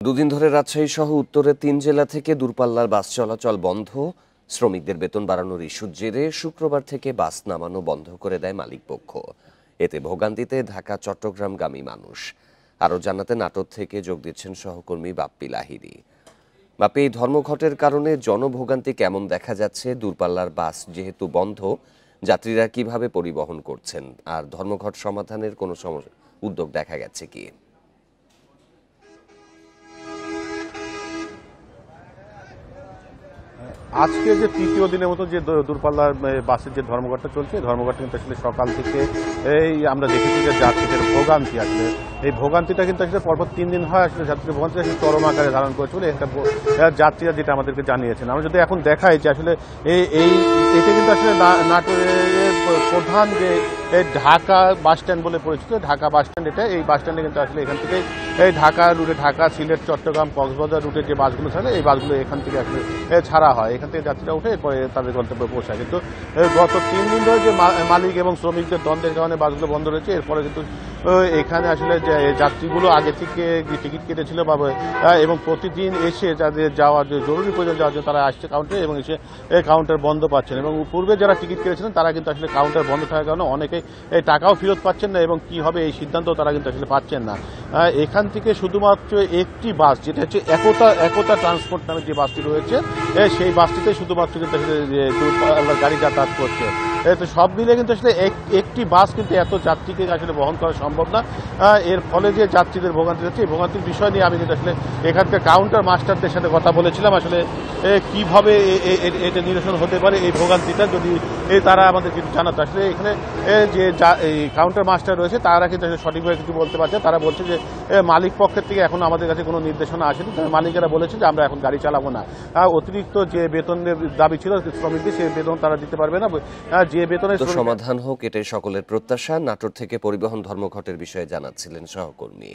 দুদিন ধরে রাজশাহী সহ উত্তরের ৩ জেলা থেকে দূরপাল্লার বাস চলাচল বন্ধ। শ্রমিকদের বেতন বাড়ানোর ইস্যুর জেরে শুক্রবার থেকে বাস নামানো বন্ধ করে দেয় মালিকপক্ষ। এতে ভোগান্তিতে ঢাকা চট্টগ্রামগামী মানুষ। আরও জানাতে নাটোর থেকে যোগ দিচ্ছেন সহকর্মী বাপ্পি লাহিড়ী। বাপ্পি, এই ধর্মঘটের কারণে জনভোগান্তি কেমন দেখা যাচ্ছে? দূরপাল্লার বাস যেহেতু বন্ধ, যাত্রীরা কিভাবে পরিবহন করছেন? আর ধর্মঘট সমাধানের কোনো উদ্যোগ দেখা গেছে কি? আজকে যে তৃতীয় দিনের মতো যে দূরপাল্লার বাসের যে ধর্মঘটটা চলছে, ধর্মঘটটা কিন্তু আসলে সকাল থেকে আমরা দেখেছি যে যাত্রীদের ভোগান্তি আসলে এই ভোগান্তিটা কিন্তু আসলে পরপর 3 দিন হয় আসলে যাত্রীদের ভোগান্তি আসলে চরম আকারে ধারণ করেছিল। একটা যাত্রীরা যেটা আমাদেরকে জানিয়েছেন, আমরা যদি এখন দেখাই যে আসলে এটা কিন্তু আসলে নাটোরের প্রধান যে ঢাকা বাস স্ট্যান্ড বলে পরিচিত, ঢাকা বাস স্ট্যান্ড এটা। এই বাস স্ট্যান্ডে কিন্তু আসলে এখান থেকে এই ঢাকা রুটে, ঢাকা, সিলেট, চট্টগ্রাম, কক্সবাজার রুটে যে বাসগুলো থাকে, এই বাসগুলো এখান থেকে আসলে ছাড়া হয়। এখান থেকে যাত্রীরা উঠে এরপরে তাদের গন্তব্যে পৌঁছায়। কিন্তু গত 3 দিন ধরে যে মালিক এবং শ্রমিকদের দ্বন্দ্বের কারণে বাসগুলো বন্ধ রয়েছে। এরপরে কিন্তু এখানে আসলে যে যাত্রীগুলো আগে থেকে টিকিট কেটেছিল এবং প্রতিদিন এসে যাদের যাওয়ার যে জরুরি প্রয়োজন যাওয়ার জন্য তারা আসছে কাউন্টারে এবং এসে কাউন্টার বন্ধ পাচ্ছেন। এবং পূর্বে যারা টিকিট কেটেছিলেন তারা কিন্তু আসলে কাউন্টার বন্ধ থাকার কারণে অনেকেই টাকাও ফেরত পাচ্ছেন না এবং কি হবে এই সিদ্ধান্ত তারা কিন্তু আসলে পাচ্ছেন না। এখান থেকে শুধুমাত্র একটি বাস, যেটা হচ্ছে একতা ট্রান্সপোর্ট নামে যে বাসটি রয়েছে, সেই বাসটিতে শুধুমাত্র কিন্তু আসলে গাড়ি যাতায়াত করছে। তো সব মিলে কিন্তু আসলে একটি বাস কিন্তু এত যাত্রীকে আসলে বহন করা সম্ভব না। এর ফলে যে যাত্রীদের ভোগান্তি হচ্ছে, এই ভোগান্তির বিষয় নিয়ে আমি কিন্তু আসলে এখানকার কাউন্টার মাস্টারদের সাথে কথা বলেছিলাম। আসলে কিভাবে এটা নিরসন হতে পারে এই ভোগান্তিটা, যদি তারা আমাদের কিন্তু জানাতো। আসলে এখানে যে এই কাউন্টার মাস্টার রয়েছে তারা কিন্তু সঠিকভাবে কিছু বলতে পারছে। তারা বলছে যে মালিক পক্ষের থেকে এখন আমাদের কাছে কোনো নির্দেশনা আসেনি। মালিকেরা বলেছে যে আমরা এখন গাড়ি চালাবো না। অতিরিক্ত যে বেতনের দাবি ছিল শ্রমিকদের, সেই বেতন তারা দিতে পারবে না। যে বেতনের সমাধান হোক, এটাই সকলের প্রত্যাশা। নাটোর থেকে পরিবহন ধর্মঘটের বিষয়ে জানাচ্ছিলেন সহকর্মী।